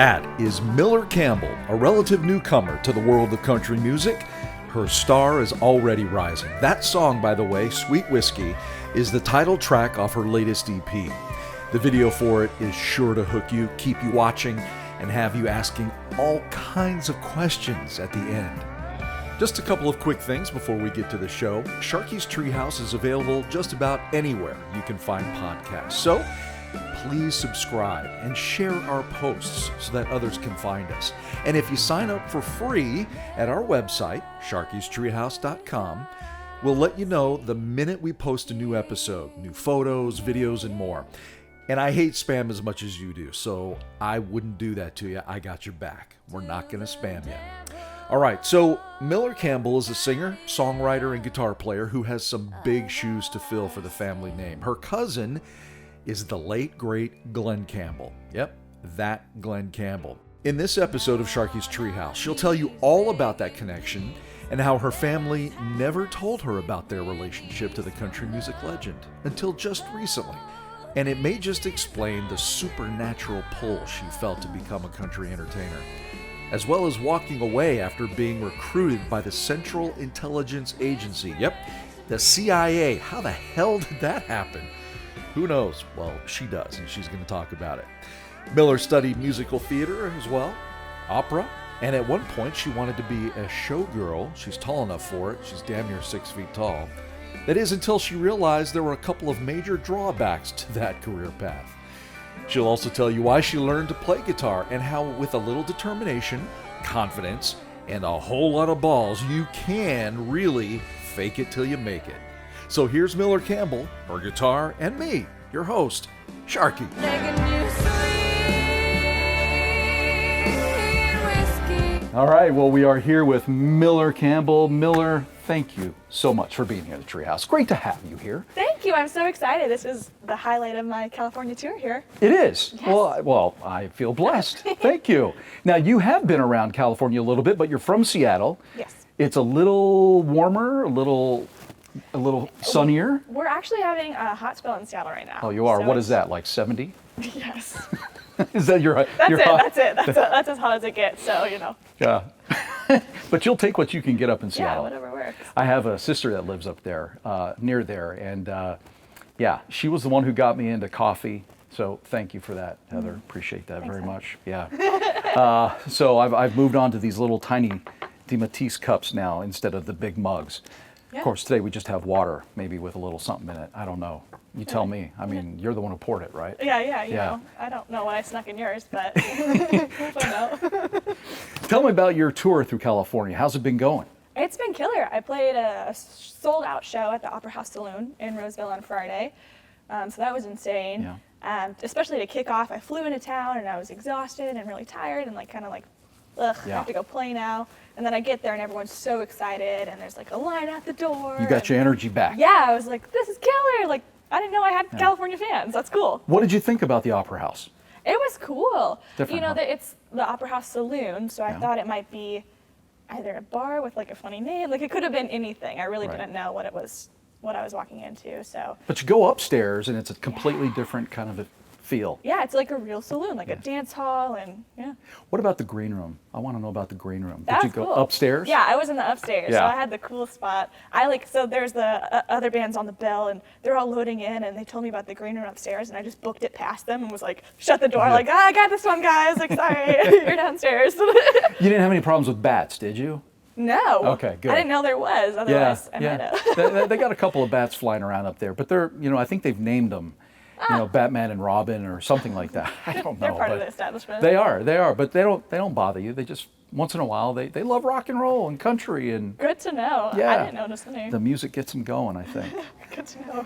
That is Miller Campbell, a relative newcomer to the world of country music. Her star is already rising. That song, by the way, Sweet Whiskey, is the title track off her latest EP. The video for it is sure to hook you, keep you watching, and have you asking all kinds of questions at the end. Just a couple of quick things before we get to the show. Sharky's Treehouse is available just about anywhere you can find podcasts. So please subscribe and share our posts so that others can find us. And if you sign up for free at our website, sharkystreehouse.com, we'll let you know the minute we post a new episode, new photos, videos, and more. And I hate spam as much as you do, so I wouldn't do that to you. I got your back. We're not going to spam you. All right, so Miller Campbell is a singer, songwriter, and guitar player who has some big shoes to fill for the family name. Her cousin is the late, great Glen Campbell. Yep, that Glen Campbell. In this episode of Sharky's Treehouse, she'll tell you all about that connection and how her family never told her about their relationship to the country music legend until just recently. And it may just explain the supernatural pull she felt to become a country entertainer, as well as walking away after being recruited by the Central Intelligence Agency. Yep, the CIA. How the hell did that happen? Who knows? Well, she does, and she's going to talk about it. Miller studied musical theater as well, opera, and at one point she wanted to be a showgirl. She's tall enough for it. She's damn near 6 feet tall. That is until she realized there were a couple of major drawbacks to that career path. She'll also tell you why she learned to play guitar and how with a little determination, confidence, and a whole lot of balls, you can really fake it till you make it. So here's Miller Campbell, her guitar, and me, your host, Sharky. All right, well, we are here with Miller Campbell. Miller, thank you so much for being here at the Treehouse. Great to have you here. Thank you. I'm so excited. This is the highlight of my California tour here. It is. Yes. Well, I feel blessed. Thank you. Now, you have been around California a little bit, but you're from Seattle. Yes. It's a little warmer, a little sunnier. We're actually having a hot spell in Seattle right now. Oh, you are? So what is that, like 70? Yes. Is that your That's it. That's as hot as it gets, so, you know. Yeah. But you'll take what you can get up in Seattle. Yeah, whatever works. I have a sister that lives up there, near there, and yeah, she was the one who got me into coffee. So thank you for that, Heather. Appreciate that very much. Yeah. So I've moved on to these little tiny DeMatteis cups now instead of the big mugs. Yeah. Of course, today we just have water, maybe with a little something in it. I don't know. You tell me. I mean, you're the one who poured it, right? Yeah. You know, I don't know what I snuck in yours, but we'll find out. Tell me about your tour through California. How's it been going? It's been killer. I played a sold-out show at the Opera House Saloon in Roseville on Friday, so that was insane. Yeah. Especially to kick off, I flew into town and I was exhausted and really tired and I have to go play now. And then I get there and everyone's so excited and there's like a line at the door. You got your energy back. Yeah, I was like, this is killer. Like, I didn't know I had California fans. That's cool. What did you think about the Opera House? It was cool. Different, you know, it's the Opera House Saloon, so I thought it might be either a bar with like a funny name. Like, it could have been anything. I really didn't know what I was walking into. So. But you go upstairs and it's a completely different kind of a feel. Yeah, it's like a real saloon, like a dance hall, and What about the green room? I want to know about the green room. That Did you was go cool. upstairs? Yeah, I was in the upstairs, Yeah. so I had the cool spot. So there's the other bands on the bill, and they're all loading in, and they told me about the green room upstairs, and I just booked it past them and was like, shut the door, like, I got this one, guys. Like, sorry, you're downstairs. You didn't have any problems with bats, did you? No. Okay, good. I didn't know there was. Otherwise, I might have. they got a couple of bats flying around up there, but they're, I think they've named them. Batman and Robin or something like that. I don't know. They're part of the establishment. They are, but they don't bother you. They just once in a while they love rock and roll and country and. Good to know. Yeah. I didn't notice any. The music gets them going, I think. Good to know.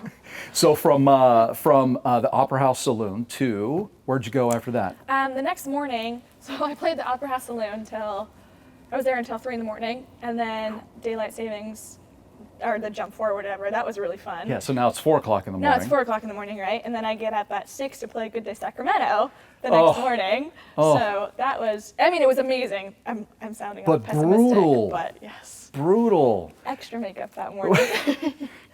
So from the Opera House Saloon to where'd you go after that? The next morning, so I played the Opera House Saloon I was there until 3 a.m, and then daylight savings. Or the jump forward, whatever. That was really fun. Yeah, so now it's 4 o'clock in the morning. No, it's 4 o'clock in the morning, right? And then I get up at 6 to play Good Day Sacramento the next morning. So that was, it was amazing. I'm sounding all pessimistic, brutal. but yes. Brutal. Extra makeup that morning.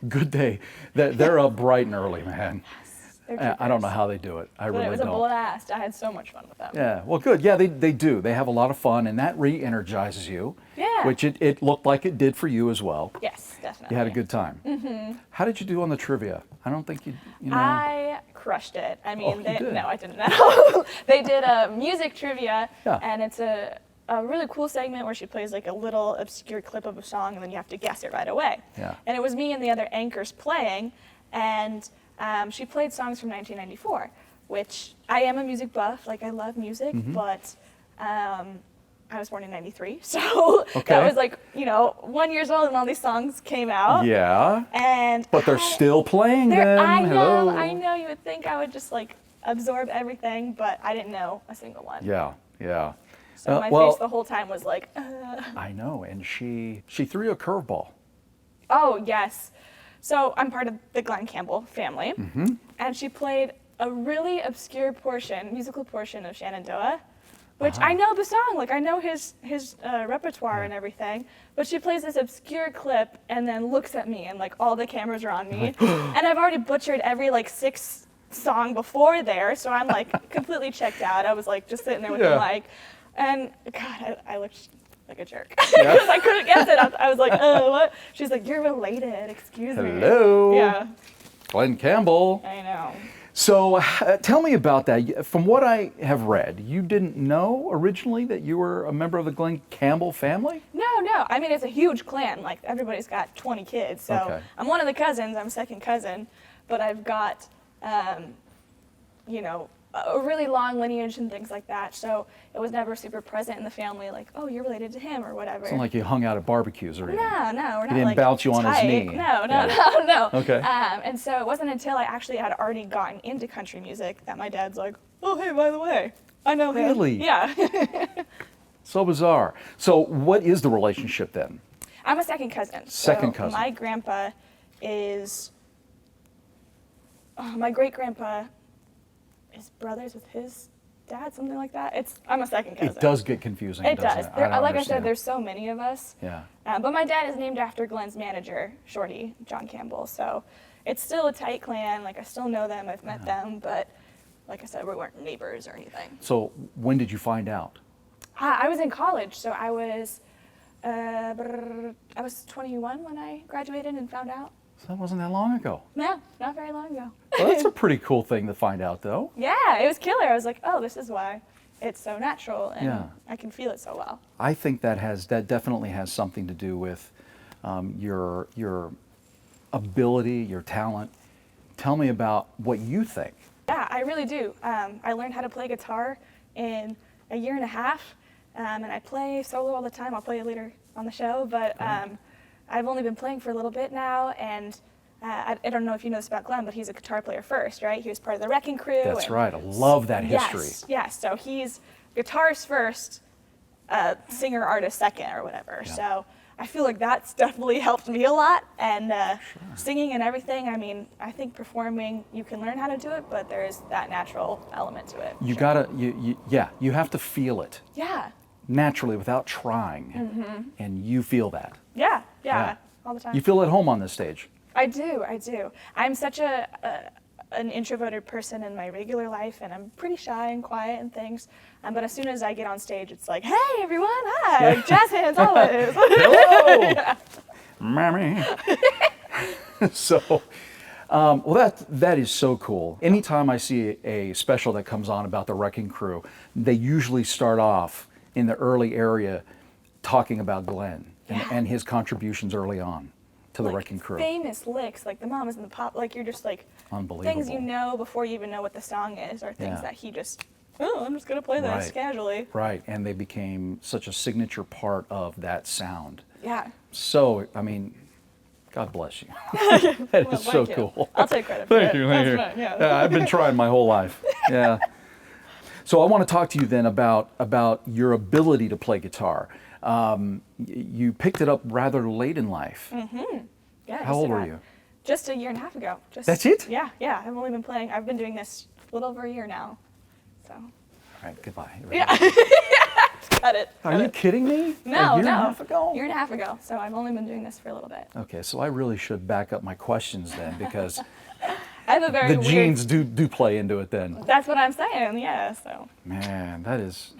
Good Day. They're up bright and early, man. Yes. I don't know how they do it. I But really it was don't. a blast. I had so much fun with them. Yeah, well, good. Yeah, they do. They have a lot of fun, and that re-energizes you. Yeah. Which it looked like it did for you as well. Yes, definitely. You had a good time. Mm-hmm. How did you do on the trivia? I don't think you know. I crushed it. I mean, you did. no, I didn't at all. They did a music trivia, Yeah. and it's a really cool segment where she plays like a little obscure clip of a song, and then you have to guess it right away. Yeah. And it was me and the other anchors playing, and she played songs from 1994, which I am a music buff. Like, I love music, Mm-hmm. but I was born in 93, so Okay. that was like, 1 year old and all these songs came out. Yeah. And But they're still playing them. I Hello. know. You would think I would just like absorb everything, but I didn't know a single one. Yeah, yeah. So my well, face the whole time was like, I know, and she threw you a curveball. oh yes. So I'm part of the Glen Campbell family, Mm-hmm. and she played a really obscure musical portion of Shenandoah, which I know the song, like I know his repertoire and everything, but she plays this obscure clip and then looks at me and like all the cameras are on me, and I've already butchered every like 6 song before there, so I'm like completely checked out. I was like just sitting there with the mic, and God, I looked like a jerk because I couldn't guess it. I was like, what? She's like, you're related, excuse me. Hello. Yeah, Glen Campbell. I know. So tell me about that. From what I have read, you didn't know originally that you were a member of the Glen Campbell family? No. I mean, it's a huge clan. Like, everybody's got 20 kids. So Okay. I'm one of the cousins. I'm second cousin. But I've got, a really long lineage and things like that. So it was never super present in the family, like, oh, you're related to him or whatever. It's not like you hung out at barbecues or anything. No, we're not didn't like bounce you on his tight. knee. No. Okay. And so it wasn't until I actually had already gotten into country music that my dad's like, oh, hey, by the way, I know him. Really? Yeah. So bizarre. So what is the relationship then? I'm a second cousin. Second cousin. My grandpa is, my great grandpa is brothers with his dad, something like that. I'm a second cousin. It does get confusing, It doesn't does. it? I don't Like I understand. said, there's so many of us. Yeah. But my dad is named after Glen's manager, Shorty, John Campbell. So it's still a tight clan. Like, I still know them. I've met them. But like I said, we weren't neighbors or anything. So when did you find out? I was in college. So I was 21 when I graduated and found out. So that wasn't that long ago. No, not very long ago. Well, that's a pretty cool thing to find out, though. Yeah, it was killer. I was like, oh, this is why it's so natural and Yeah. I can feel it so well. I think that definitely has something to do with your ability, your talent. Tell me about what you think. Yeah, I really do. I learned how to play guitar in a year and a half, and I play solo all the time. I'll play it later on the show, but I've only been playing for a little bit now, and I don't know if you know this about Glenn, but he's a guitar player first, right? He was part of the Wrecking Crew. That's right. I love that history. Yes. So he's guitarist first, singer, artist second, or whatever. Yeah. So I feel like that's definitely helped me a lot. And singing and everything, I mean, I think performing, you can learn how to do it, but there is that natural element to it. You you have to feel it Yeah. naturally without trying, and you feel that. Yeah. Yeah. All the time. You feel at home on this stage. I do. I'm such an introverted person in my regular life, and I'm pretty shy and quiet and things. But as soon as I get on stage, it's like, hey, everyone, hi, jazz hands always. Hello, mommy. So, well, that is so cool. Anytime I see a special that comes on about the Wrecking Crew, they usually start off in the early area talking about Glenn and his contributions early on to the Wrecking Crew. Famous licks, like the Mamas and the Pop, like you're just like, Unbelievable. things you know before you even know what the song is, or things that he just, I'm just going to play this Right. casually. Right, and they became such a signature part of that sound. Yeah. So, I mean, God bless you. That Well, is so thank you. cool. I'll take credit for Thank it. you, That's thank you. fine, yeah. Yeah, I've been trying my whole life. Yeah. So I want to talk to you then about your ability to play guitar. You picked it up rather late in life. Yeah, How old were you? Just a year and a half ago. That's it? Yeah. I've only been playing. I've been doing this a little over a year now. So. All right, goodbye. Yeah. Cut it. Are you kidding me? No, A year and a half ago? Year and a half ago. So I've only been doing this for a little bit. Okay, so I really should back up my questions then because I have a very The weird, genes do play into it then. That's what I'm saying, yeah, so. Man, that is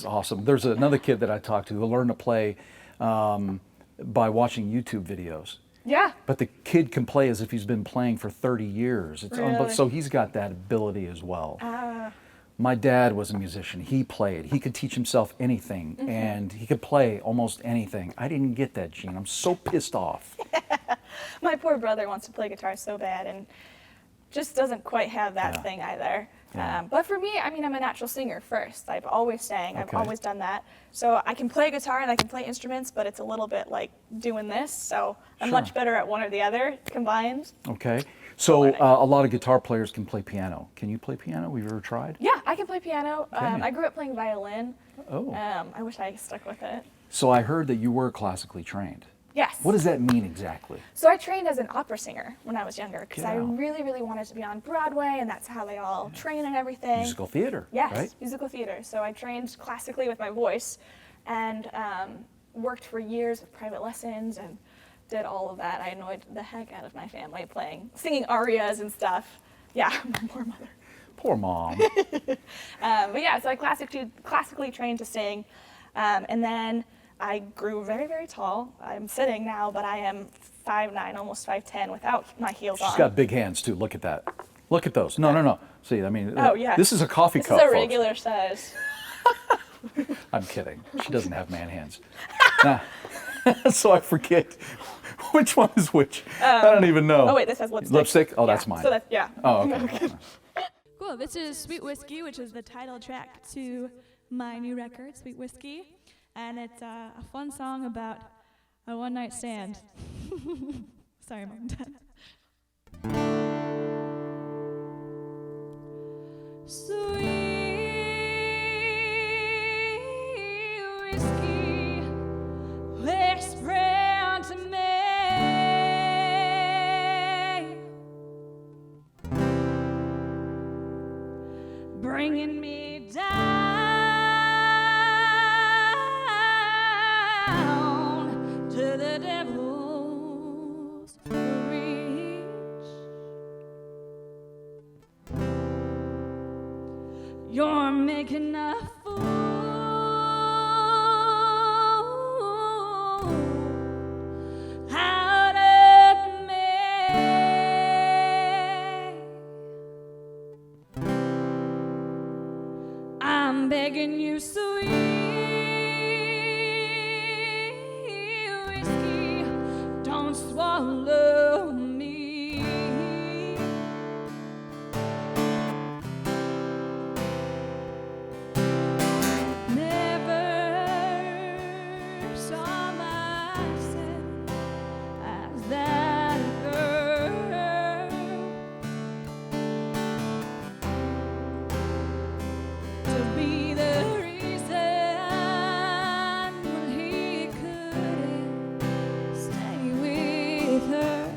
awesome. There's another kid that I talked to who learned to play by watching YouTube videos. Yeah. But the kid can play as if he's been playing for 30 years. Really? So he's got that ability as well. Ah. My dad was a musician. He played. He could teach himself anything, and he could play almost anything. I didn't get that gene. I'm so pissed off. My poor brother wants to play guitar so bad and just doesn't quite have that thing either. Yeah. But for me, I mean, I'm a natural singer first. I've always sang. I've Okay. always done that. So I can play guitar and I can play instruments, but it's a little bit like doing this. So I'm Sure. much better at one or the other combined. Okay. So a lot of guitar players can play piano. Can you play piano? Have you ever tried? Yeah, I can play piano. Okay. I grew up playing violin. Oh. I wish I stuck with it. So I heard that you were classically trained. Yes. What does that mean exactly? So I trained as an opera singer when I was younger because I Get out. really, really wanted to be on Broadway, and that's how they all train and everything. Musical theater, Yes, right? musical theater. So I trained classically with my voice and worked for years with private lessons and did all of that. I annoyed the heck out of my family singing arias and stuff. Yeah, my poor mother. Poor mom. But yeah, so I classically trained to sing. And then I grew very, very tall. I'm sitting now, but I am 5'9", almost 5'10", without my heels on. She's got big hands too. Look at that. Look at those. No. See, I mean, Oh, yeah. this is a coffee This cup, is a folks. regular size. I'm kidding. She doesn't have man hands. Nah. So I forget which one is which. I don't even know. Oh, wait, this has lipstick. Lipstick? Oh, Yeah, that's mine. So that's, yeah. Oh, okay. Cool. This is Sweet Whiskey, which is the title track to my new record, Sweet Whiskey. And it's a fun song about a one-night stand. Sorry, Mom and Dad. Sweet whiskey, whisper to me, bringing me down to the devil's reach. You're making a fool out of me. I'm begging you, sweet whiskey, don't swallow me. Never saw myself as that girl, to be the reason when he couldn't stay with her.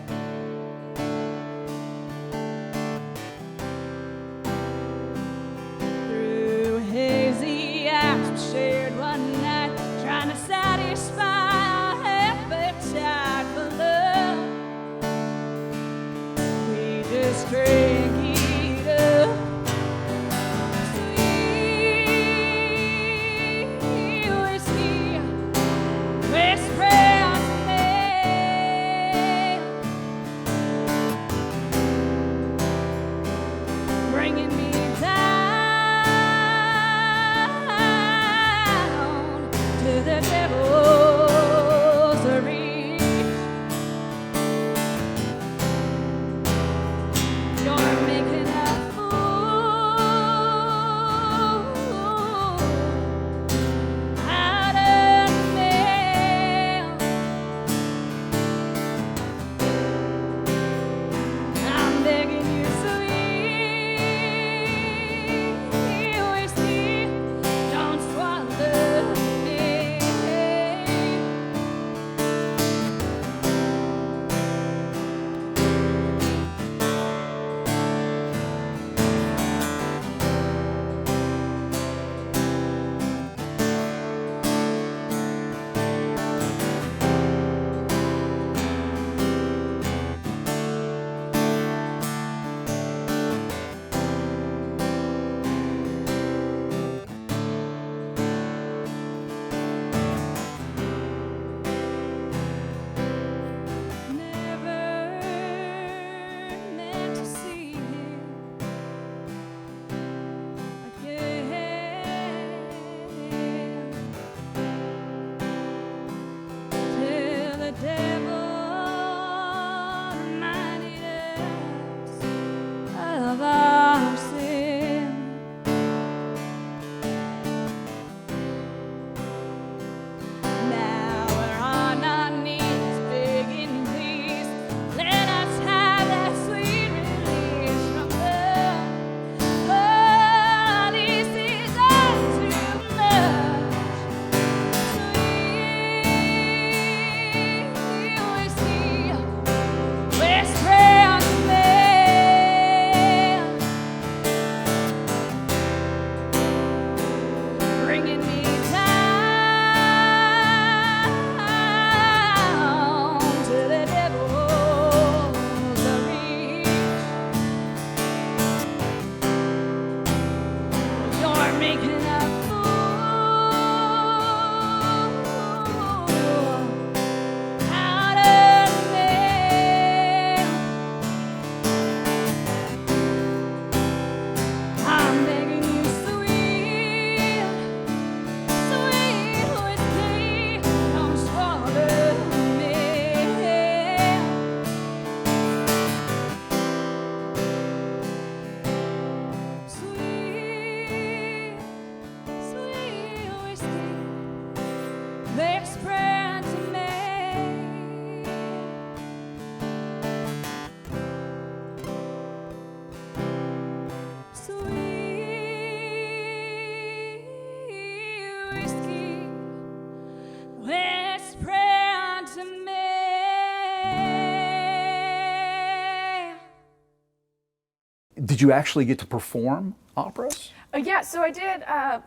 Did you actually get to perform operas? Yeah, so I did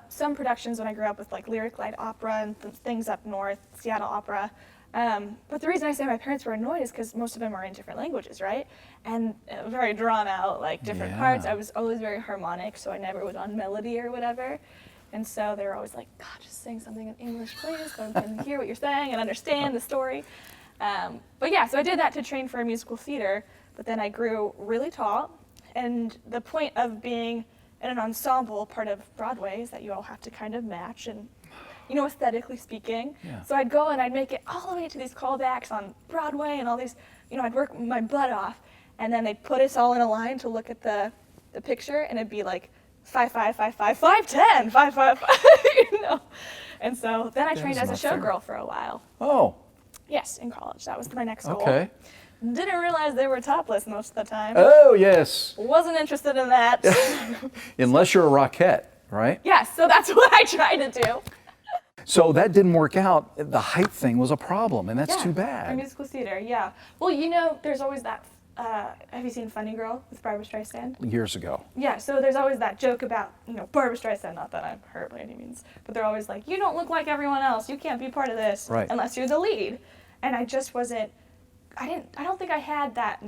some productions when I grew up with like Lyric Light Opera and things up north, Seattle Opera. But the reason I say my parents were annoyed is because most of them are in different languages, right? And very drawn out, like different parts. I was always very harmonic, so I never was on melody or whatever. And so they were always like, God, just sing something in English, please, so I can hear what you're saying and understand the story. But yeah, so I did that to train for musical theater, but then I grew really tall. And the point of being in an ensemble, part of Broadway, is that you all have to kind of match and, you know, aesthetically speaking. Yeah. So I'd go and I'd make it all the way to these callbacks on Broadway and all these, you know, I'd work my butt off. And then they'd put us all in a line to look at the picture, and it'd be like 5, 5, 5, 5, 5, 10, 5, 5, 5, you know. And so then I trained as a showgirl for a while. Oh. Yes, in college. That was my next goal. Okay. Didn't realize they were topless most of the time. Oh, yes. Wasn't interested in that. Unless you're a Rockette, right? Yes, so that's what I tried to do. So that didn't work out. The height thing was a problem, and that's too For bad. musical theater, yeah. Well, you know, there's always that, have you seen Funny Girl with Barbra Streisand? Years ago. Yeah, so there's always that joke about, you know, Barbra Streisand, not that I'm her by any means, but they're always like, you don't look like everyone else, you can't be part of this unless you're the lead. And I just wasn't, I don't think I had that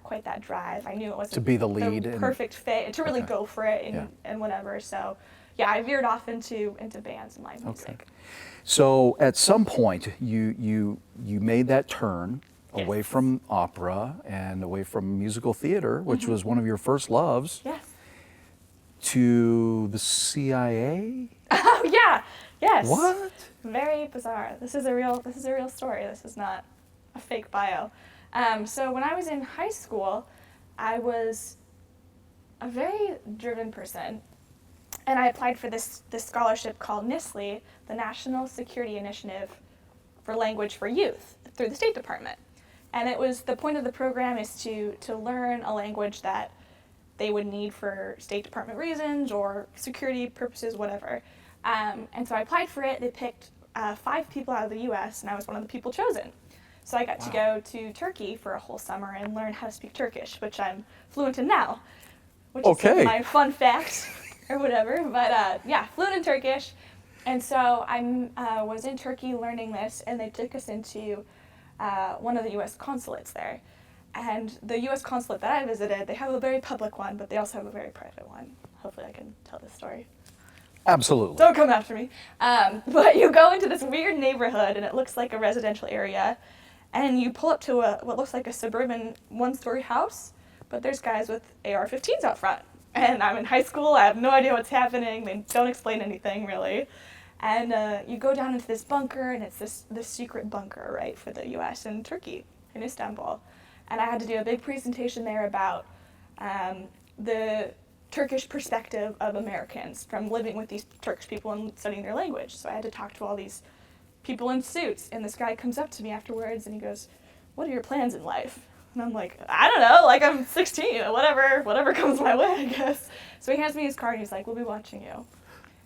quite that drive. I knew it wasn't to be the lead, the perfect fit, to really go for it and whatever. So yeah, I veered off into bands and live music. So at some point you made that turn away from opera and away from musical theater, which was one of your first loves. Yes. To the CIA? Oh yeah. Yes. What? Very bizarre. This is a real story. This is not a fake bio. So when I was in high school, I was a very driven person, and I applied for this scholarship called NSLE, the National Security Initiative for Language for Youth, through the State Department. And it was, the point of the program is to learn a language that they would need for State Department reasons or security purposes, whatever. And so I applied for it. They picked 5 people out of the U.S., and I was one of the people chosen. So I got to go to Turkey for a whole summer and learn how to speak Turkish, which I'm fluent in now, which is my fun fact or whatever. But yeah, fluent in Turkish. And so I was in Turkey learning this, and they took us into one of the U.S. consulates there. And the U.S. consulate that I visited, they have a very public one, but they also have a very private one. Hopefully I can tell this story. Absolutely. Don't come after me. But you go into this weird neighborhood, and it looks like a residential area, and you pull up to what looks like a suburban one-story house, but there's guys with AR-15s out front. And I'm in high school, I have no idea what's happening, they don't explain anything really. And you go down into this bunker, and it's this secret bunker, right, for the U.S. in Turkey, in Istanbul. And I had to do a big presentation there about the Turkish perspective of Americans from living with these Turkish people and studying their language. So I had to talk to all these people in suits, and this guy comes up to me afterwards and he goes, "What are your plans in life?" And I'm like, "I don't know, like I'm 16, whatever comes my way, I guess." So he hands me his card and he's like, "We'll be watching you."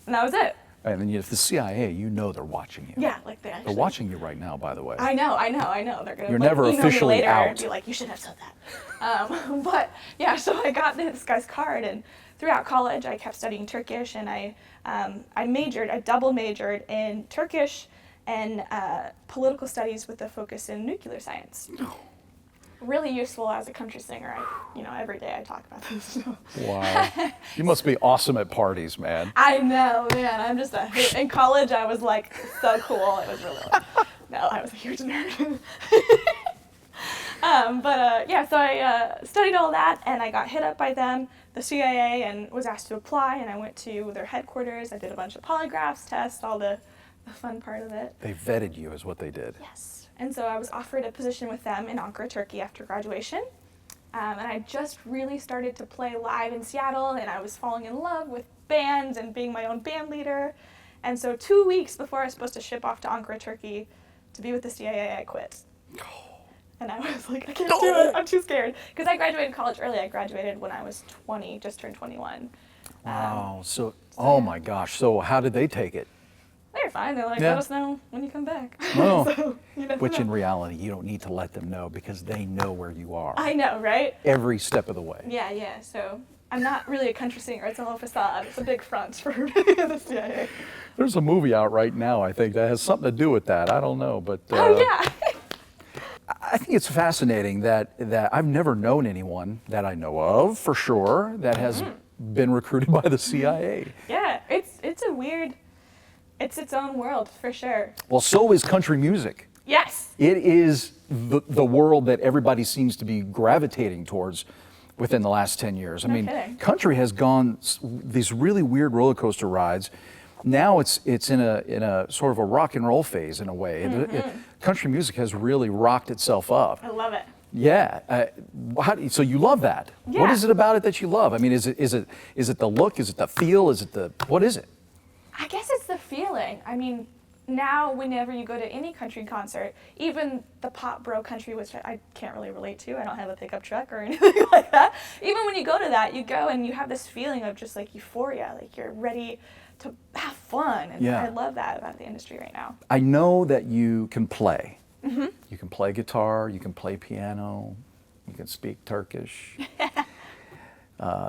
And that was it. And then if the CIA, you know they're watching you. Yeah, like they actually. They're watching you right now, by the way. I know. They're gonna. You're never email officially me later out. And be like, "You should have said that." But yeah, so I got this guy's card, and throughout college, I kept studying Turkish, and I double majored in Turkish and political studies with a focus in nuclear science. Really useful as a country singer. Every day I talk about this. Wow. You must be awesome at parties, man. I know, man. I'm just in college, I was like so cool. It was really no, I was a huge nerd. So I studied all that, and I got hit up by them, the CIA, and was asked to apply, and I went to their headquarters. I did a bunch of polygraphs, tests, all the fun part of it. They vetted you is what they did. Yes. And so I was offered a position with them in Ankara, Turkey after graduation. And I just really started to play live in Seattle, and I was falling in love with bands and being my own band leader. And so 2 weeks before I was supposed to ship off to Ankara, Turkey to be with the CIA, I quit. And I was like, I can't do it. I'm too scared. Because I graduated college early. I graduated when I was 20, just turned 21. Wow. Oh my gosh. So how did they take it? They They're fine. They're like, Yeah. let us know when you come back. Well, So, you never which know. in reality, you don't need to let them know because they know where you are I know, right? every step of the way. Yeah. So I'm not really a country singer. It's all a facade. It's a big front for the CIA. There's a movie out right now, I think, that has something to do with that. I don't know, but Oh, yeah. I think it's fascinating that I've never known anyone that I know of, for sure, that has been recruited by the CIA. Yeah, it's a weird, it's its own world, for sure. Well, so is country music. Yes. It is the world that everybody seems to be gravitating towards within the last 10 years. I No mean, kidding. country has gone these really weird roller coaster rides. Now it's in a sort of a rock and roll phase in a way. Country music has really rocked itself up. I love it. Yeah. So you love that? What Yeah. is it about it that you love? I mean, is it the look? Is it the feel? What is it? I guess it's the feeling. I mean, now whenever you go to any country concert, even the pop bro country, which I can't really relate to, I don't have a pickup truck or anything like that. Even when you go to that, you go and you have this feeling of just like euphoria, like you're ready to have fun. And Yeah. I love that about the industry right now. I know that you can play. You can play guitar, you can play piano, you can speak Turkish.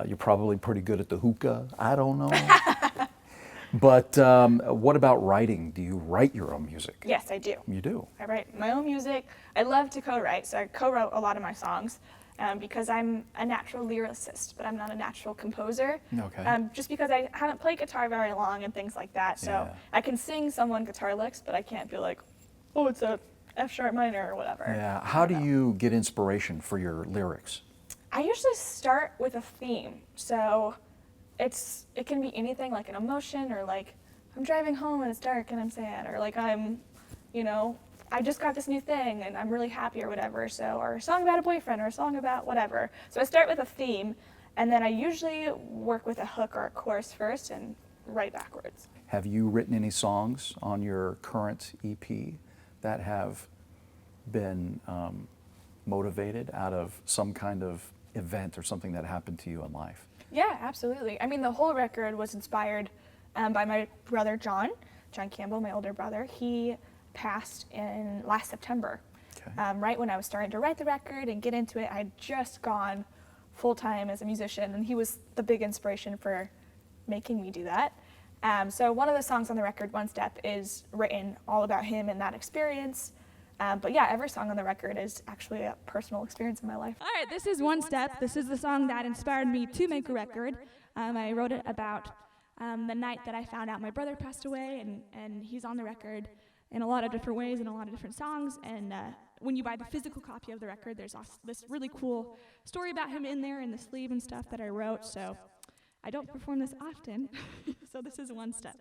You're probably pretty good at the hookah. I don't know. But what about writing? Do you write your own music? Yes, I do. You do? I write my own music. I love to co-write, so I co-wrote a lot of my songs because I'm a natural lyricist, but I'm not a natural composer. Okay. Just because I haven't played guitar very long and things like that. So Yeah. I can sing someone guitar licks, but I can't be like, oh, it's a F sharp minor or whatever. Yeah. How do you get inspiration for your lyrics? I usually start with a theme. So it can be anything, like an emotion, or like I'm driving home and it's dark and I'm sad, or like I just got this new thing and I'm really happy or whatever. So, or a song about a boyfriend or a song about whatever. So I start with a theme, and then I usually work with a hook or a chorus first and write backwards. Have you written any songs on your current EP that have been motivated out of some kind of event or something that happened to you in life? Yeah, absolutely. I mean, the whole record was inspired by my brother John Campbell, my older brother. He passed in last September. Okay. Right when I was starting to write the record and get into it. I'd just gone full-time as a musician, and he was the big inspiration for making me do that. So one of the songs on the record, One Step, is written all about him and that experience. But yeah, every song on the record is actually a personal experience in my life. All right, this is One Step. This is the song that inspired me to make a record. I wrote it about the night that I found out my brother passed away, and he's on the record in a lot of different ways, in a lot of different songs. And when you buy the physical copy of the record, there's also this really cool story about him in there, in the sleeve and stuff that I wrote. So I don't perform this often, so this is One Step.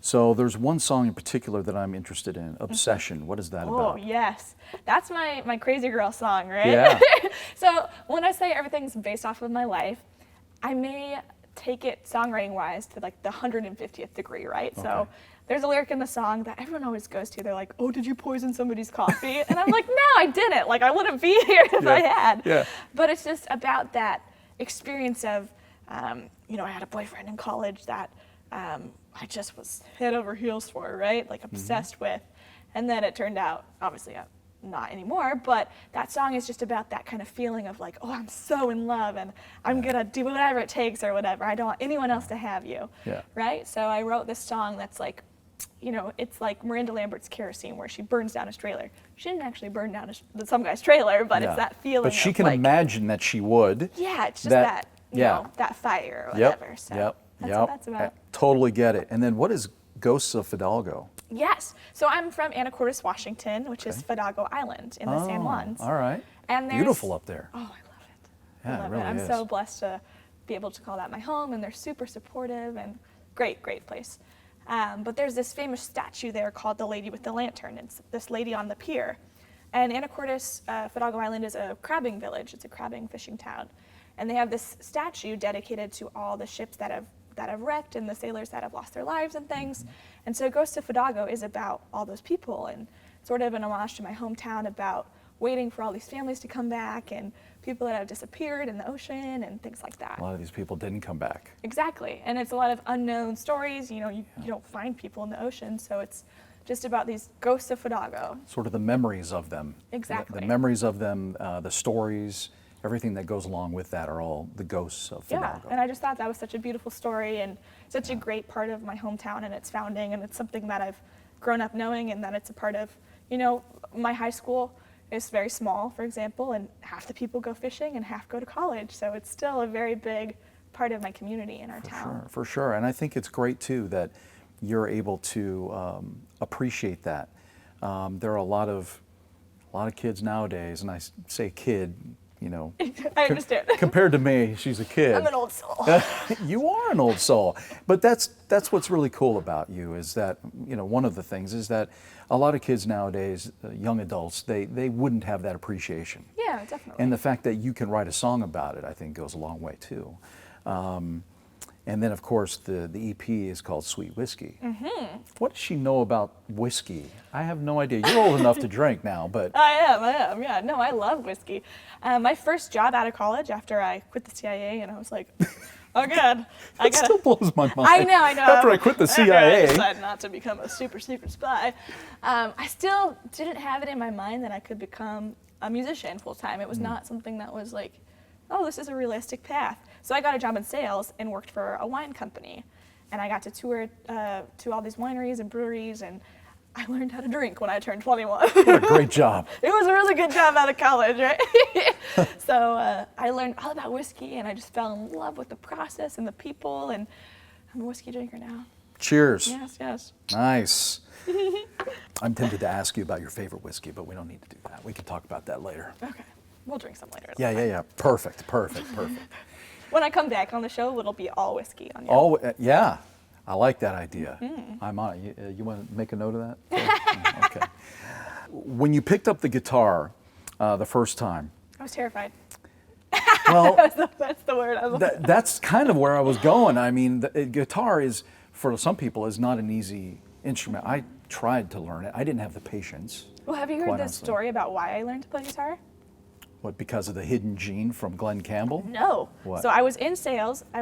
So there's one song in particular that I'm interested in, Obsession. What is that about? Oh, yes. That's my crazy girl song, right? Yeah. So when I say everything's based off of my life, I may take it songwriting-wise to like the 150th degree, right? Okay. So there's a lyric in the song that everyone always goes to. They're like, oh, did you poison somebody's coffee? And I'm like, no, I didn't. Like, I wouldn't be here if I had. Yeah. But it's just about that experience of, you know, I had a boyfriend in college that I just was head over heels for, right? Like obsessed with. And then it turned out, obviously, not anymore, but that song is just about that kind of feeling of like, oh, I'm so in love and I'm gonna do whatever it takes or whatever. I don't want anyone else to have you, right? So I wrote this song that's like, you know, it's like Miranda Lambert's Kerosene, where she burns down his trailer. She didn't actually burn down some guy's trailer, but it's that feeling. But she of can like, imagine that she would. Yeah, it's just that you know, that fire or whatever. So that's what that's about. Totally get it. And then what is Ghosts of Fidalgo? Yes. So I'm from Anacortes, Washington, which is Fidalgo Island in the San Juans. All right. And beautiful up there. Oh, I love it. Yeah, I love it really I'm is. so blessed to be able to call that my home, and they're super supportive and great place. But there's this famous statue there called the Lady with the Lantern. It's this lady on the pier. And Anacortes, Fidalgo Island is a crabbing village. It's a crabbing fishing town. And they have this statue dedicated to all the ships that have wrecked and the sailors that have lost their lives and things. And so Ghosts of Fidalgo is about all those people and sort of an homage to my hometown about waiting for all these families to come back and people that have disappeared in the ocean and things like that. A lot of these people didn't come back. Exactly. And it's a lot of unknown stories. You know, you don't find people in the ocean, so it's just about these ghosts of Fidalgo. Sort of the memories of them. Exactly. The memories of them, the stories, everything that goes along with that are all the ghosts of Fidalgo. Yeah, and I just thought that was such a beautiful story and such a great part of my hometown and its founding, and it's something that I've grown up knowing, and that it's a part of, you know, my high school is very small, for example, and half the people go fishing and half go to college, so it's still a very big part of my community in our town. For sure. And I think it's great too that you're able to appreciate that. There are a lot of kids nowadays, and I say kid, you know, I understand. Compared to me, she's a kid. I'm an old soul. You are an old soul. But that's what's really cool about you, is that, you know, one of the things is that a lot of kids nowadays, young adults, they wouldn't have that appreciation. Yeah, definitely. And the fact that you can write a song about it, I think, goes a long way too. And then, of course, the EP is called Sweet Whiskey. What does she know about whiskey? I have no idea. You're old enough to drink now, but... I am, yeah. No, I love whiskey. My first job out of college after I quit the CIA, and I was like, oh, God. It still blows my mind. I know. After I quit the CIA. I decided not to become a super secret spy. I still didn't have it in my mind that I could become a musician full-time. It was not something that was like, oh, this is a realistic path. So I got a job in sales and worked for a wine company. And I got to tour to all these wineries and breweries, and I learned how to drink when I turned 21. What a great job. It was a really good job out of college, right? So I learned all about whiskey, and I just fell in love with the process and the people, and I'm a whiskey drinker now. Cheers. Yes. Nice. I'm tempted to ask you about your favorite whiskey, but we don't need to do that. We can talk about that later. Okay. We'll drink some later. Yeah. Perfect. When I come back on the show, it'll be all whiskey on you. Yeah. I like that idea. I'm on it. You want to make a note of that? Okay. When you picked up the guitar the first time. I was terrified. Well, that's the word. That's kind of where I was going. I mean, the guitar is, for some people, is not an easy instrument. I tried to learn it. I didn't have the patience. Well, have you heard this story about why I learned to play guitar? What, because of the hidden gene from Glen Campbell? No. What? So I was in sales. I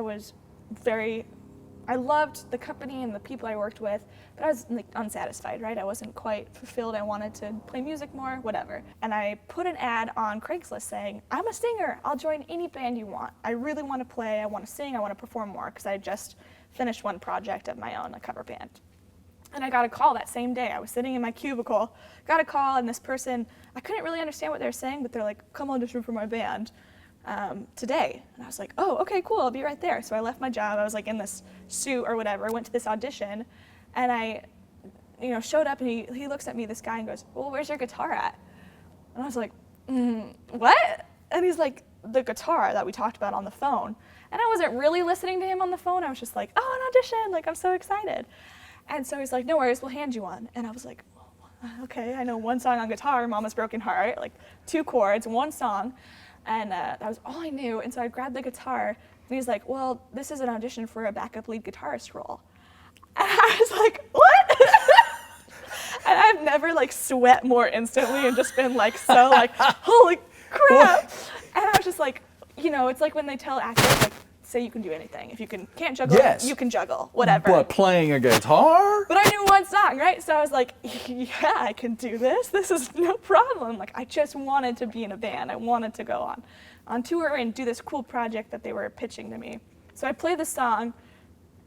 loved the company and the people I worked with, but I was like unsatisfied, right? I wasn't quite fulfilled. I wanted to play music more, whatever. And I put an ad on Craigslist saying, I'm a singer. I'll join any band you want. I really want to play. I want to sing. I want to perform more, because I had just finished one project of my own, a cover band. And I got a call that same day. I was sitting in my cubicle, got a call, and this person, I couldn't really understand what they were saying, but they're like, come audition for my band today. And I was like, oh, okay, cool, I'll be right there. So I left my job. I was like in this suit or whatever. I went to this audition, and I showed up, and he looks at me, this guy, and goes, well, where's your guitar at? And I was like, what? And he's like, the guitar that we talked about on the phone. And I wasn't really listening to him on the phone. I was just like, oh, an audition, like I'm so excited. And so he's like, no worries, we'll hand you one. And I was like, okay, I know one song on guitar, Mama's Broken Heart, like 2 chords, 1 song. And that was all I knew. And so I grabbed the guitar, and he's like, well, this is an audition for a backup lead guitarist role. And I was like, what? And I've never like sweat more instantly and just been like, so like, holy crap. And I was just like, you know, it's like when they tell actors, like, say you can do anything. If you can't juggle, Yes. you can juggle, whatever. But playing a guitar? But I knew one song, right? So I was like, yeah, I can do this. This is no problem. Like, I just wanted to be in a band. I wanted to go on tour and do this cool project that they were pitching to me. So I played the song,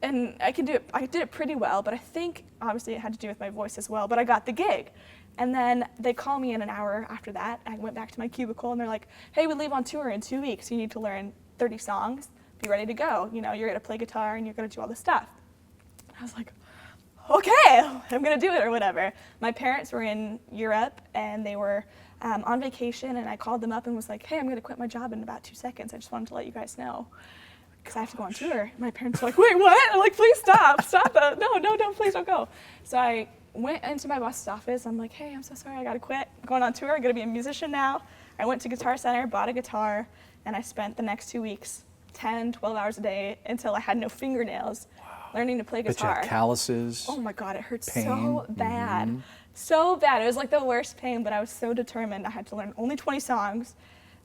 and I did it pretty well, but I think obviously it had to do with my voice as well, but I got the gig. And then they call me in an hour after that. I went back to my cubicle, and they're like, hey, we leave on tour in 2 weeks. You need to learn 30 songs. Be ready to go. You know, you're gonna play guitar and you're gonna do all this stuff. I was like, okay, I'm gonna do it or whatever. My parents were in Europe and they were on vacation, and I called them up and was like, hey, I'm gonna quit my job in about 2 seconds. I just wanted to let you guys know because I have to go on tour. My parents were like, wait, what? I'm like, please stop that. No, please don't go. So I went into my boss's office. I'm like, hey, I'm so sorry, I gotta quit. I'm going on tour, I'm gonna be a musician now. I went to Guitar Center, bought a guitar, and I spent the next 2 weeks 10, 12 hours a day until I had no fingernails, learning to play guitar. But you had calluses. Oh my God, it hurt pain. so bad. So bad. It was like the worst pain, but I was so determined. I had to learn only 20 songs.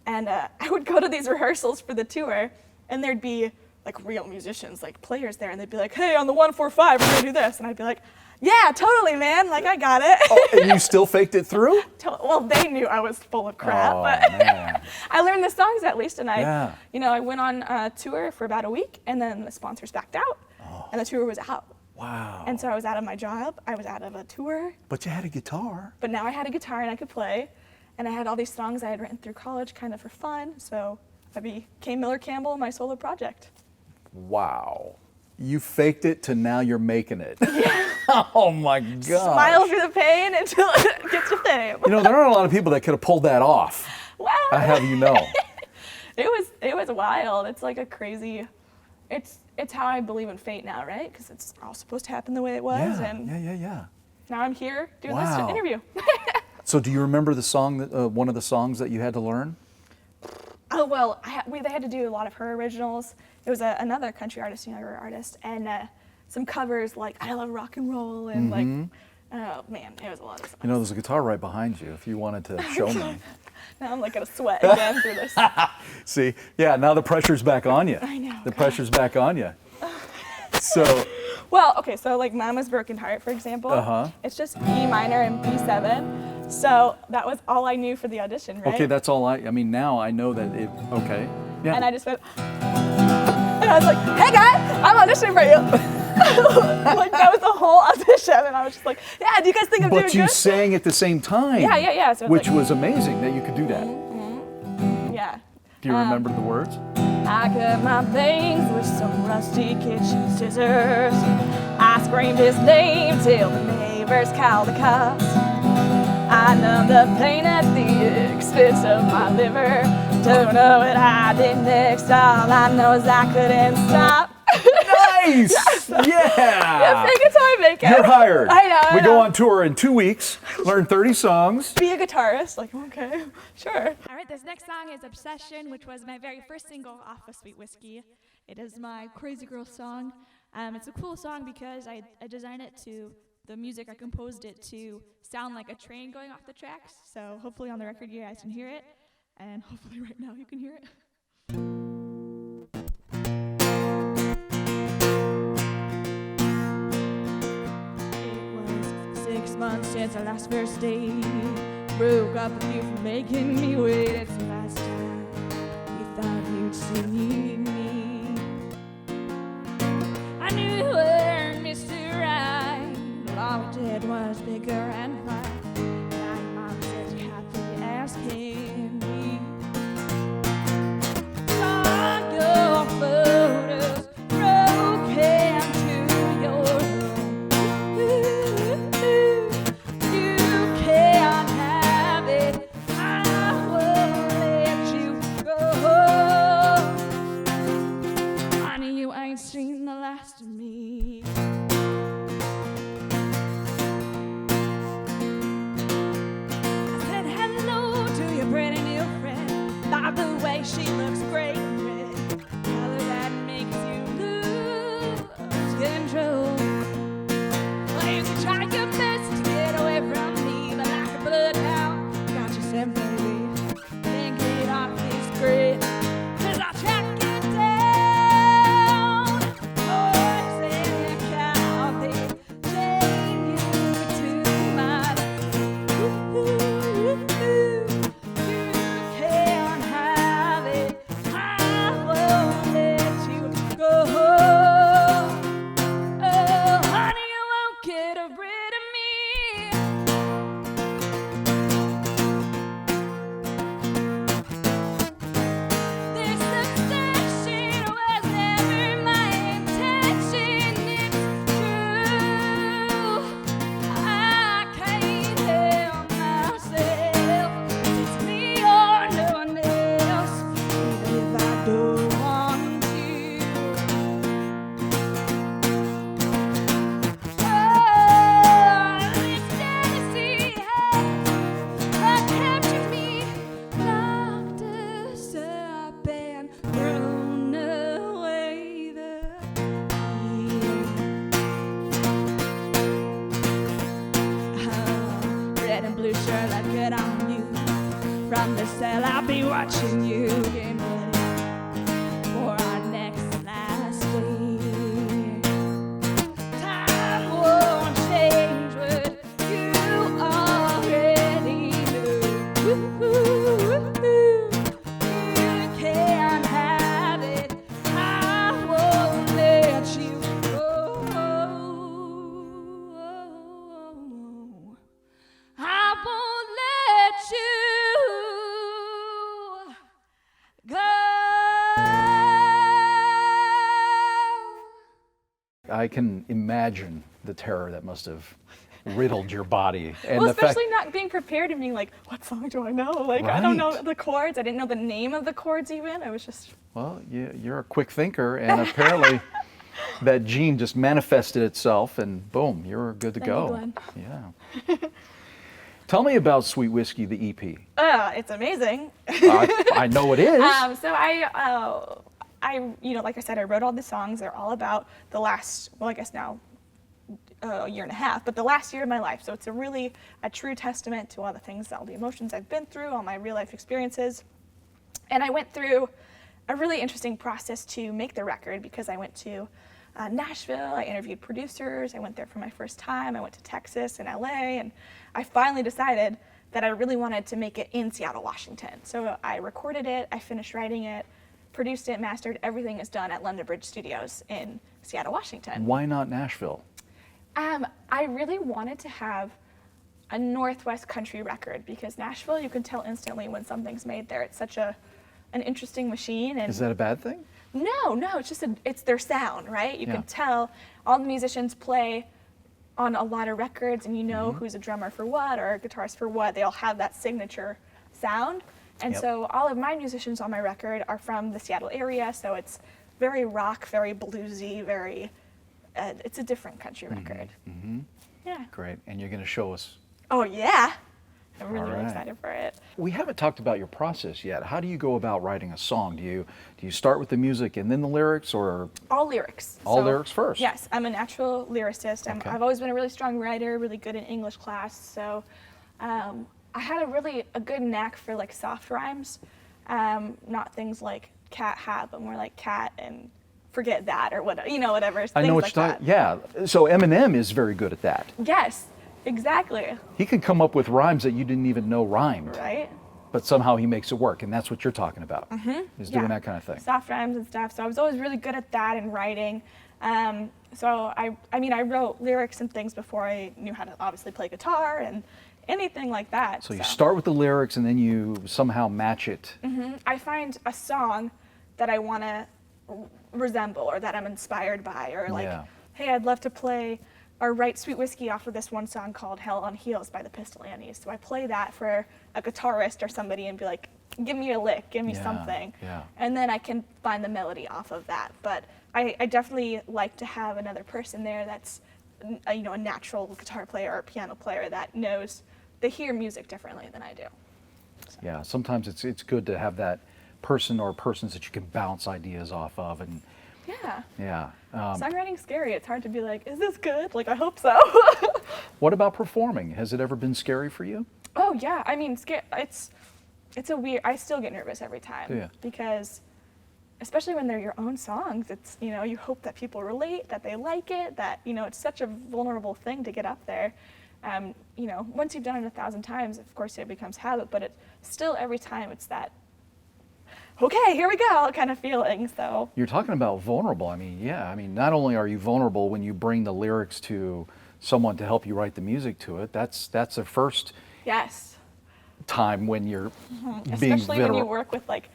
And I would go to these rehearsals for the tour, and there'd be like real musicians, like players there, and they'd be like, hey, on the 1-4-5, we're gonna do this. And I'd be like, yeah, totally, man. Like, I got it. Oh, and you still faked it through? Well, they knew I was full of crap, Oh, but man. I learned the songs at least, and Yeah. I went on a tour for about a week, and then the sponsors backed out, and the tour was out. Wow. And so I was out of my job, I was out of a tour, But you had a guitar. but now I had a guitar and I could play, and I had all these songs I had written through college kind of for fun, so I became Miller Campbell, my solo project. Wow. You faked it to now you're making it. Oh my God. Smile through the pain until it gets to fame. You know, there aren't a lot of people that could have pulled that off. Wow. I have you know. It was wild. It's like a crazy, it's how I believe in fate now, right? Because it's all supposed to happen the way it was, and Yeah. now I'm here doing Wow. this interview. So do you remember the song, that one of the songs that you had to learn? Oh, well, they had to do a lot of her originals. It was another country artist, younger artist, and some covers like I Love Rock and Roll, and like, oh man, it was a lot of songs. You know, there's a guitar right behind you if you wanted to show me. Now I'm like gonna sweat again through this. See, yeah, now the pressure's back on you. I know, The God. pressure's back on you. So, Well, okay, so like Mama's Broken Heart, for example, it's just E minor and B7. So that was all I knew for the audition, right? okay, that's all I mean, now I know that okay. Yeah. And I just went, and I was like, hey guys, I'm auditioning for you. Like that was the whole audition, and I was just like, yeah, do you guys think I'm doing But you good? sang at the same time. Yeah. So it's which like, was amazing that you could do that. yeah. Do you remember the words? I cut my things with some rusty kitchen scissors. I screamed his name till the neighbors called the cops. I numbed the pain at the expense of my liver. Don't know what I did next. All I know is I couldn't stop. Nice! Yeah, Yeah! fake it till I make it. You're hired. I know. We go on tour in 2 weeks, learn 30 songs. Be a guitarist. Like, okay, sure. All right, this next song is Obsession, which was my very first single off of Sweet Whiskey. It is my crazy girl song. It's a cool song because I designed it to, the music, I composed it to sound like a train going off the tracks. So hopefully on the record you guys can hear it. And hopefully right now you can hear it. It was 6 months since our last first date. Broke up with you for making me wait. It's the last time you thought you'd see me. I knew you were Mr. Right, but all we did was bigger and fight. Now your mom says you're happily asking me. Saw your photos broken to your room. You can't have it. I won't let you go. Honey, you ain't seen the last of me. she looks great in red. Color that makes you lose control. Well, you can try your best to get away from me, but like a bloodhound, got you sent, baby. Can't get off this grid, 'cause I'll track you down. Horse and cow, they chain you to my life. You can't have it. I won't let you go. Oh, honey, you won't get rid of me. This obsession was never my intention. It's true. I can't help myself. It's me or no one else, even if I don't want to. Oh, this jealousy has captured me, locked us up and thrown away the key. Red and blue shirt look good on you. From the cell, I'll be watching you. Getting ready for our next last day. Time won't change what you already know. You can't have it. I won't let you go. I won't let you go. I can imagine the terror that must have riddled your body. And Well, the fact, especially not being prepared and being like, what song do I know? Like, I don't know Right. the chords. I didn't know the name of the chords even. I was just, well, you're a quick thinker, and apparently that gene just manifested itself, and boom, you're good to Thank you, go. Glenn. Yeah. Tell me about Sweet Whiskey, the EP. it's amazing. I know it is. So like I said, I wrote all the songs. They're all about the last, well, I guess now, a year and a half, but the last year of my life. So it's a true testament to all the things, all the emotions I've been through, all my real life experiences. And I went through a really interesting process to make the record because I went to Nashville, I interviewed producers, I went there for my first time, I went to Texas and LA, and I finally decided that I really wanted to make it in Seattle, Washington. So I recorded it, I finished writing it, produced it, mastered, everything is done at London Bridge Studios in Seattle, Washington. Why not Nashville? I really wanted to have a Northwest country record because Nashville, you can tell instantly when something's made there. It's such an interesting machine. And Is that a bad thing? No, it's just it's their sound, right? You Yeah. can tell all the musicians play on a lot of records, and you know who's a drummer for what or a guitarist for what. They all have that signature sound. And Yep. so all of my musicians on my record are from the Seattle area, so it's very rock, very bluesy, very, it's a different country record. Yeah. Great. And you're going to show us. Oh, yeah. I'm really, All really right. excited for it. We haven't talked about your process yet. How do you go about writing a song? Do you start with the music and then the lyrics, or All lyrics. all lyrics first? Yes, I'm a natural lyricist. Okay. I've always been a really strong writer, really good in English class. So I had a good knack for like soft rhymes, not things like cat hat, but more like cat and forget that or what, whatever. I know things what like you're talking. Yeah. So Eminem is very good at that. Yes, exactly. He could come up with rhymes that you didn't even know rhymed, Right? but somehow he makes it work, and that's what you're talking about. Is doing Yeah. that kind of thing. Soft rhymes and stuff. So I was always really good at that in writing. So I wrote lyrics and things before I knew how to obviously play guitar and anything like that. So you start with the lyrics, and then you somehow match it. I find a song that I want to resemble or that I'm inspired by, or like, Yeah. hey, I'd love to play or write Sweet Whiskey off of this one song called Hell on Heels by the Pistol Annies. So I play that for a guitarist or somebody and be like, give me a lick, give me Yeah, something. yeah. And then I can find the melody off of that. But I definitely like to have another person there that's a natural guitar player or piano player that knows, they hear music differently than I do. Yeah. Sometimes it's good to have that person or persons that you can bounce ideas off of, and Yeah. yeah. Songwriting's scary. It's hard to be like, is this good? Like, I hope so. What about performing? Has it ever been scary for you? Oh yeah, I mean, it's a weird. I still get nervous every time because, especially when they're your own songs, it's you hope that people relate, that they like it, that it's such a vulnerable thing to get up there. Once you've done it 1,000 times, of course it becomes habit, but it's still every time it's that. Okay, here we go, kind of feeling. So You're talking about vulnerable. I mean, yeah. I mean, not only are you vulnerable when you bring the lyrics to someone to help you write the music to it. That's the first yes. time when you're being Especially when you vulnerable. work with like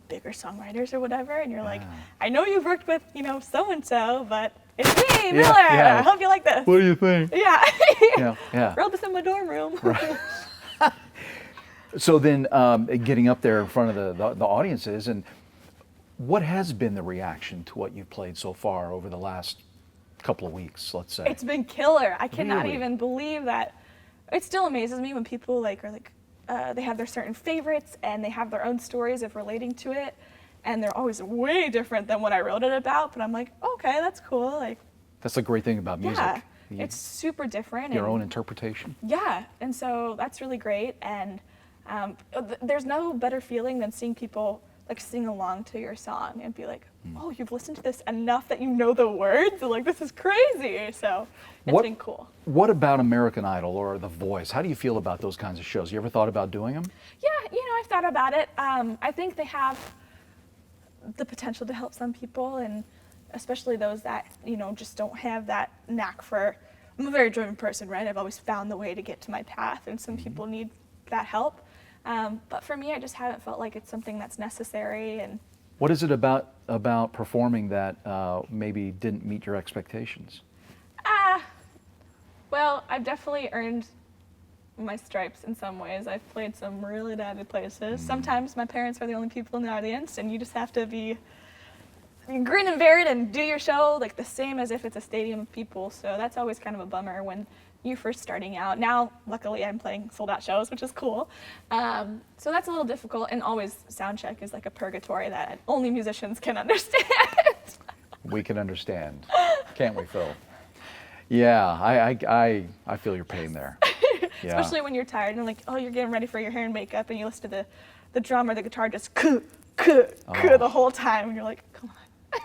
bigger songwriters or whatever, and you're like, I know you've worked with so and so, but it's me, Miller. I hope you like this. What do you think? Yeah. Yeah. Wrote this in my dorm room. Right. So then, getting up there in front of the audiences, and what has been the reaction to what you've played so far over the last couple of weeks, let's say? It's been killer. I cannot Really? even believe that. It still amazes me when people they have their certain favorites and they have their own stories of relating to it, and they're always way different than what I wrote it about. But I'm like, okay, that's cool. Like, That's the great thing about music. yeah, it's super different. Your and, own interpretation. Yeah, and so that's really great. And there's no better feeling than seeing people like sing along to your song and be like, oh, you've listened to this enough that you know the words. Like, this is crazy. So it's been cool. What about American Idol or The Voice? How do you feel about those kinds of shows? You ever thought about doing them? Yeah, I've thought about it. I think they have the potential to help some people, and especially those that, just don't have that knack for. I'm a very driven person, right? I've always found the way to get to my path, and some people need that help. But for me, I just haven't felt like it's something that's necessary. And What is it about performing that maybe didn't meet your expectations? Well, I've definitely earned my stripes in some ways. I've played some really dodgy places. Sometimes my parents are the only people in the audience, and you just have to be grin and bear it and do your show like the same as if it's a stadium of people. So that's always kind of a bummer when you're first starting out. Now, luckily, I'm playing sold-out shows, which is cool. So that's a little difficult, and always sound check is like a purgatory that only musicians can understand. We can understand, can't we, Phil? Yeah, I feel your pain there. Yeah. Especially when you're tired and like, you're getting ready for your hair and makeup, and you listen to the drum or the guitar just the whole time, and you're like, come on.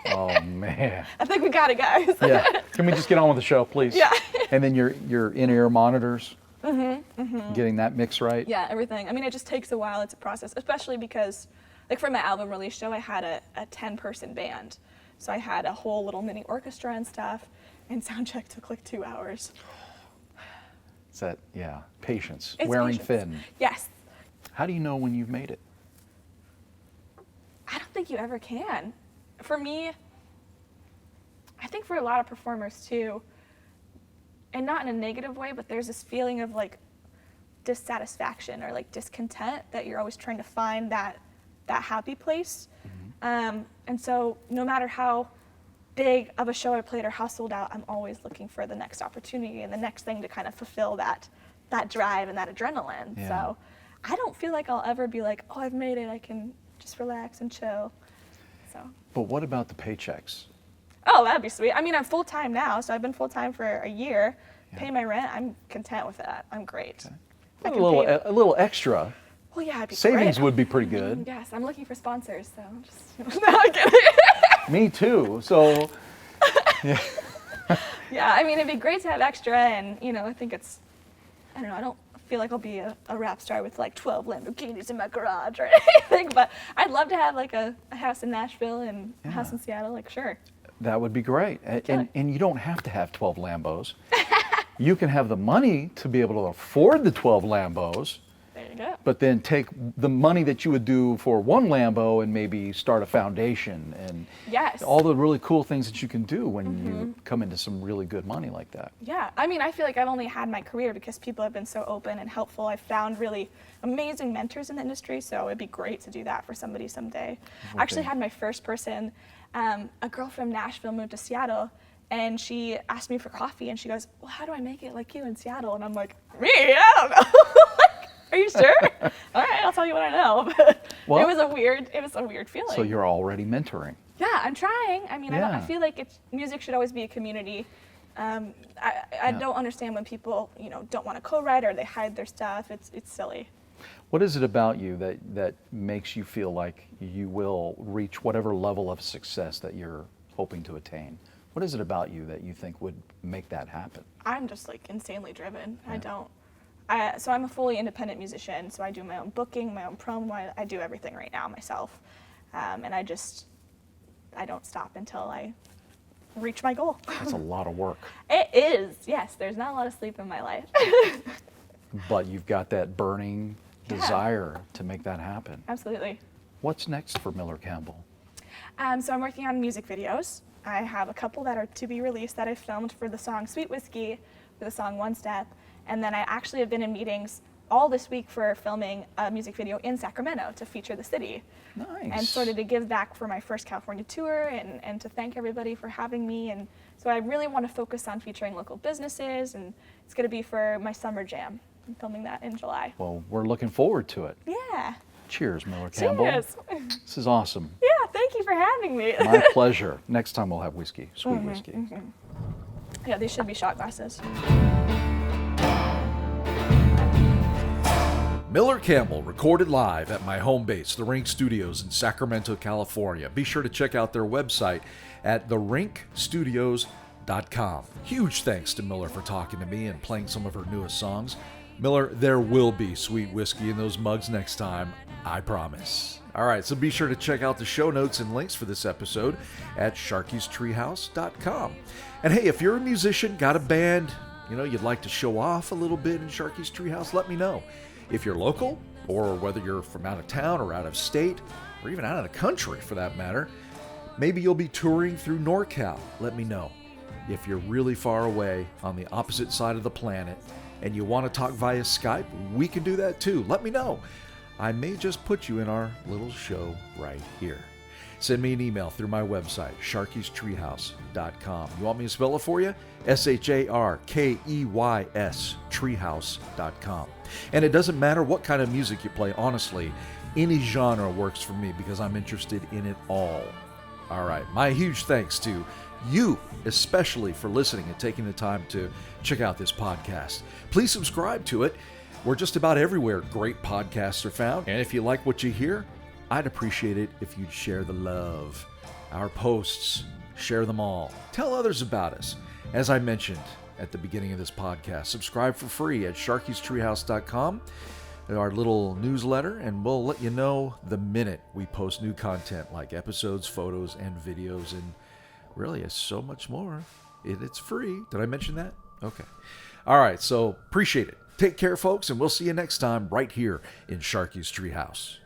Oh man. I think we got it, guys. Yeah. Can we just get on with the show, please? Yeah. And then your in-ear monitors. Getting that mix right. Yeah, everything. I mean, it just takes a while. It's a process, especially because, like, for my album release show, I had a 10-person band. So I had a whole little mini orchestra and stuff, and sound check took like 2 hours. It's that, patience. It's Wearing patience. thin. Yes. How do you know when you've made it? I don't think you ever can. For me, I think for a lot of performers too, and not in a negative way, but there's this feeling of like dissatisfaction or like discontent that you're always trying to find that happy place. And so no matter how big of a show I played or how sold out, I'm always looking for the next opportunity and the next thing to kind of fulfill that drive and that adrenaline. Yeah. So I don't feel like I'll ever be like, oh, I've made it, I can just relax and chill. So. But what about the paychecks? Oh, that'd be sweet. I mean, I'm full-time now, so I've been full-time for a year. Pay my rent, I'm content with that. I'm great. Okay. A little extra. Well, yeah, it'd be Savings great. would be pretty good. Yes, I'm looking for sponsors, so just no, I'm kidding. Me too. So, yeah. Yeah, I mean, it'd be great to have extra, and I think I don't know, I don't feel like I'll be a rap star with like 12 Lamborghinis in my garage or anything, but I'd love to have like a house in Nashville and a house in Seattle, like sure. That would be great. And you don't have to have 12 Lambos. You can have the money to be able to afford the 12 Lambos. There you go. But then take the money that you would do for one Lambo and maybe start a foundation and all the really cool things that you can do when you come into some really good money like that. Yeah, I mean, I feel like I've only had my career because people have been so open and helpful. I've found really amazing mentors in the industry, so it'd be great to do that for somebody someday. I actually had my first person, a girl from Nashville moved to Seattle, and she asked me for coffee, and she goes, well, how do I make it like you in Seattle? And I'm like, me? I don't know. Are you sure? All right, I'll tell you what I know. Well, it was a weird feeling. So you're already mentoring. Yeah, I'm trying. I mean, I Yeah. feel like music should always be a community. I don't understand when people, don't want to co-write or they hide their stuff. It's silly. What is it about you that makes you feel like you will reach whatever level of success that you're hoping to attain? What is it about you that you think would make that happen? I'm just like insanely driven. Yeah. So I'm a fully independent musician. So I do my own booking, my own promo. I do everything right now myself. And I don't stop until I reach my goal. That's a lot of work. It is, yes. There's not a lot of sleep in my life. But you've got that burning Yeah. desire to make that happen. Absolutely. What's next for Miller Campbell? So I'm working on music videos. I have a couple that are to be released that I filmed for the song Sweet Whiskey, for the song One Step. And then I actually have been in meetings all this week for filming a music video in Sacramento to feature the city. Nice. And sort of to give back for my first California tour and to thank everybody for having me. And so I really want to focus on featuring local businesses, and it's going to be for my summer jam. I'm filming that in July. Well, we're looking forward to it. Yeah. Cheers, Miller Campbell. Cheers. This is awesome. Yeah, thank you for having me. My pleasure. Next time we'll have whiskey, sweet whiskey. Yeah, these should be shot glasses. Miller Campbell recorded live at my home base, the Rink Studios in Sacramento, California. Be sure to check out their website at therinkstudios.com. Huge thanks to Miller for talking to me and playing some of her newest songs. Miller, there will be sweet whiskey in those mugs next time, I promise. All right, so be sure to check out the show notes and links for this episode at sharky'streehouse.com. And hey, if you're a musician, got a band, you'd like to show off a little bit in Sharky's Treehouse, let me know. If you're local, or whether you're from out of town or out of state, or even out of the country for that matter, maybe you'll be touring through NorCal, let me know. If you're really far away on the opposite side of the planet and you want to talk via Skype, we can do that too. Let me know. I may just put you in our little show right here. Send me an email through my website, sharky'streehouse.com. You want me to spell it for you? SHARKEYS, treehouse.com. And it doesn't matter what kind of music you play, honestly. Any genre works for me because I'm interested in it all. All right, my huge thanks to you, especially for listening and taking the time to check out this podcast. Please subscribe to it. We're just about everywhere great podcasts are found. And if you like what you hear, I'd appreciate it if you'd share the love. Our posts, share them all. Tell others about us. As I mentioned at the beginning of this podcast, subscribe for free at sharky'streehouse.com, our little newsletter, and we'll let you know the minute we post new content like episodes, photos, and videos, and really so much more. It's free. Did I mention that? Okay. All right, so appreciate it. Take care, folks, and we'll see you next time right here in Sharky's Treehouse.